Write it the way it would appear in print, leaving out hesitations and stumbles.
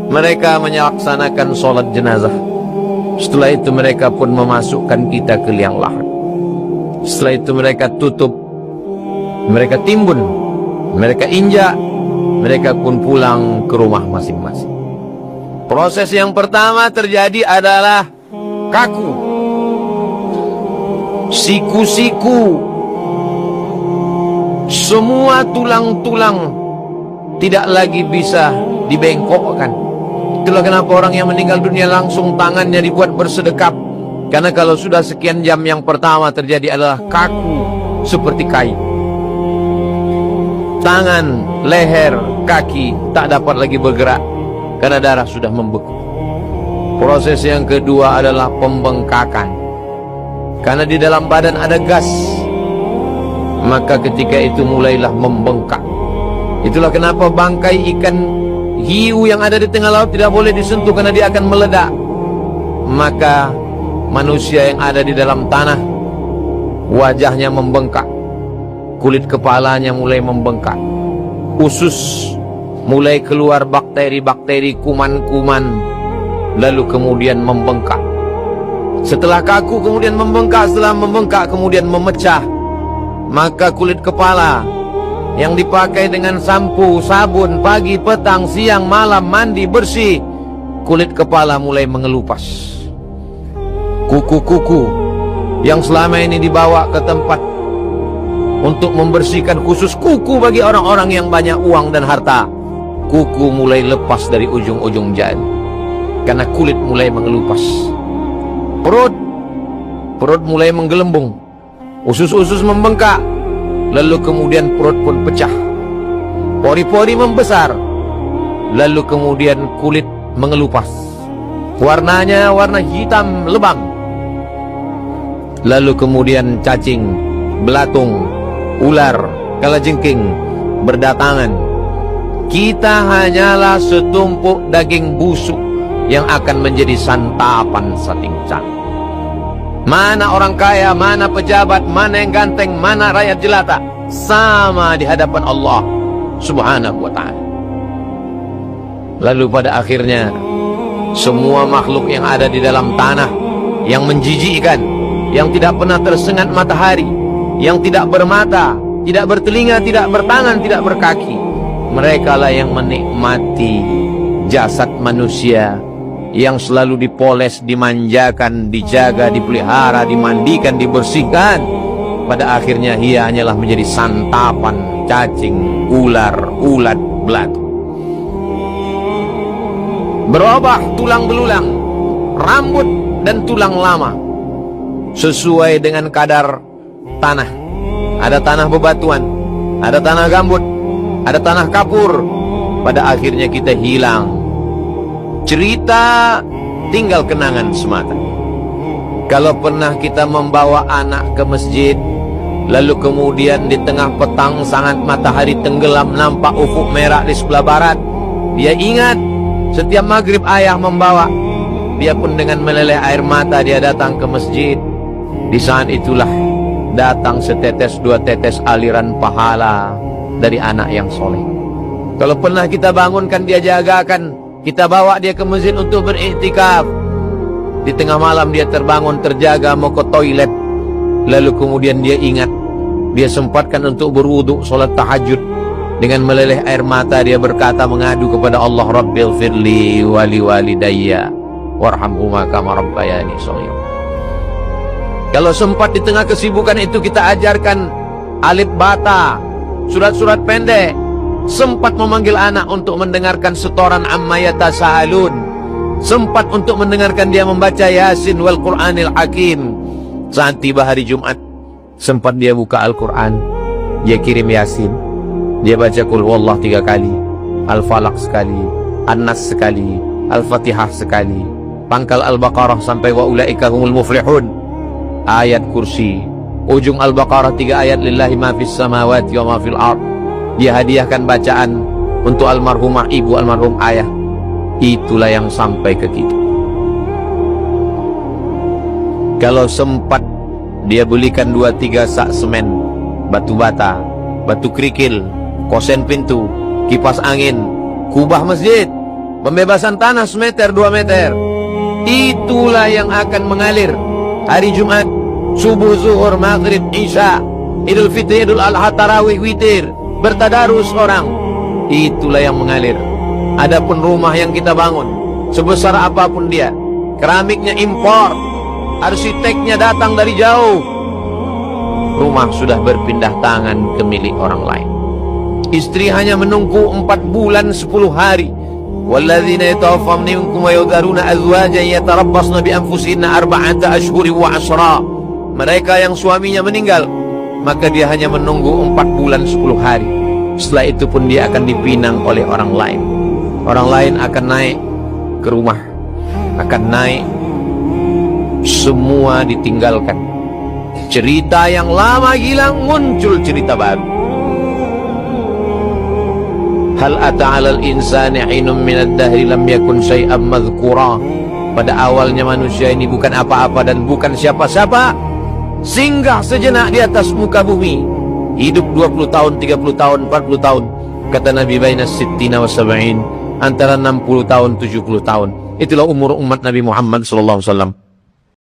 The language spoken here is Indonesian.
mereka melaksanakan sholat jenazah. Setelah itu mereka pun memasukkan kita ke liang lahat. Setelah itu mereka tutup, mereka timbun, mereka injak, mereka pun pulang ke rumah masing-masing. Proses yang pertama terjadi adalah kaku, siku-siku, semua tulang-tulang tidak lagi bisa dibengkokkan. Itulah kenapa orang yang meninggal dunia langsung tangannya dibuat bersedekap. Karena kalau sudah sekian jam yang pertama terjadi adalah kaku seperti kain. Tangan, leher, kaki tak dapat lagi bergerak karena darah sudah membeku. Proses yang kedua adalah pembengkakan. Karena di dalam badan ada gas, maka ketika itu mulailah membengkak. Itulah kenapa bangkai ikan hiu yang ada di tengah laut tidak boleh disentuh karena dia akan meledak. Maka manusia yang ada di dalam tanah, wajahnya membengkak, kulit kepalanya mulai membengkak, usus mulai keluar bakteri-bakteri, kuman-kuman, lalu kemudian membengkak. Setelah kaku kemudian membengkak, setelah membengkak kemudian memecah. Maka kulit kepala yang dipakai dengan sampo, sabun, pagi, petang, siang, malam, mandi, bersih, kulit kepala mulai mengelupas. Kuku-kuku yang selama ini dibawa ke tempat untuk membersihkan, khusus kuku bagi orang-orang yang banyak uang dan harta, kuku mulai lepas dari ujung-ujung jari karena kulit mulai mengelupas. Perut mulai menggelembung, usus-usus membengkak, lalu kemudian perut pun pecah, pori-pori membesar, lalu kemudian kulit mengelupas, warnanya warna hitam lebam, lalu kemudian cacing, belatung, ular, kalajengking berdatangan. Kita hanyalah setumpuk daging busuk yang akan menjadi santapan satincang. Mana orang kaya, mana pejabat, mana yang ganteng, mana rakyat jelata, sama di hadapan Allah Subhanahu wa ta'ala. Lalu pada akhirnya semua makhluk yang ada di dalam tanah, yang menjijikkan, yang tidak pernah tersengat matahari, yang tidak bermata, tidak bertelinga, tidak bertangan, tidak berkaki, mereka lah yang menikmati jasad manusia yang selalu dipoles, dimanjakan, dijaga, dipelihara, dimandikan, dibersihkan. Pada akhirnya ia hanyalah menjadi santapan cacing, ular, ulat, belatung. Berubah tulang belulang, rambut dan tulang lama sesuai dengan kadar tanah. Ada tanah bebatuan, ada tanah gambut, ada tanah kapur. Pada akhirnya kita hilang. Cerita tinggal kenangan semata. Kalau pernah kita membawa anak ke masjid, lalu kemudian di tengah petang sangat matahari tenggelam, nampak ufuk merah di sebelah barat, dia ingat setiap maghrib ayah membawa. Dia pun dengan meleleh air mata dia datang ke masjid. Di saat itulah datang setetes dua tetes aliran pahala dari anak yang soleh. Kalau pernah kita bangunkan, dia jagakan, kita bawa dia ke masjid untuk beriktikaf. Di tengah malam dia terbangun, terjaga, mau ke toilet, lalu kemudian dia ingat, dia sempatkan untuk berwudu, sholat tahajud. Dengan meleleh air mata dia berkata, mengadu kepada Allah, Rabbil firli wali walidayya warhamhuma kama rabbayani shaghira. Kalau sempat di tengah kesibukan itu kita ajarkan alif bata, surat-surat pendek, sempat memanggil anak untuk mendengarkan setoran amma yatasaalun, sempat untuk mendengarkan dia membaca Yasin wal Qur'anil Hakim. Saat tiba hari Jumat, sempat dia buka Al-Quran, dia kirim Yasin, dia baca Qul Huwallah 3 kali, Al-Falaq sekali, An-Nas sekali, Al-Fatihah sekali, pangkal Al-Baqarah sampai wa ulaika humul muflihun, ayat kursi, ujung Al-Baqarah 3 ayat, lillahi ma fis samawati wa ma fil ard. Dia hadiahkan bacaan untuk almarhumah ibu, almarhum ayah. Itulah yang sampai ke kita. Kalau sempat dia belikan 2-3 sak semen, batu bata, batu kerikil, kosen pintu, kipas angin, kubah masjid, Pembebasan tanah semeter 2 meter. Itulah yang akan mengalir hari Jumat, subuh, zuhur, maghrib, isya, Idul Fitri, Idul Adha, tarawih, witir, bertadarus orang. Itulah yang mengalir. Adapun rumah yang kita bangun, sebesar apapun dia, keramiknya impor, arsiteknya datang dari jauh, rumah sudah berpindah tangan ke milik orang lain. Istri hanya menunggu 4 bulan 10 hari. Walladzina yatawaffawna minkum wa yadharuna azwajan yatarabbasna bi anfusihinna arba'ata ashhurin wa 'ashra. Mereka yang suaminya meninggal, maka dia hanya menunggu 4 bulan 10 hari. Setelah itu pun dia akan dipinang oleh orang lain. Orang lain akan naik ke rumah, akan naik, semua ditinggalkan. Cerita yang lama hilang, muncul cerita baru. Hal ata 'alal insani 'ainun minad dahri lam yakun syai'an madhkura. Pada awalnya manusia ini bukan apa-apa dan bukan siapa-siapa. Singgah sejenak di atas muka bumi, hidup 20 tahun, 30 tahun, 40 tahun. Kata Nabi, baina sittina wa sab'in, antara 60 tahun 70 tahun. Itulah umur umat Nabi Muhammad sallallahu alaihi wasallam.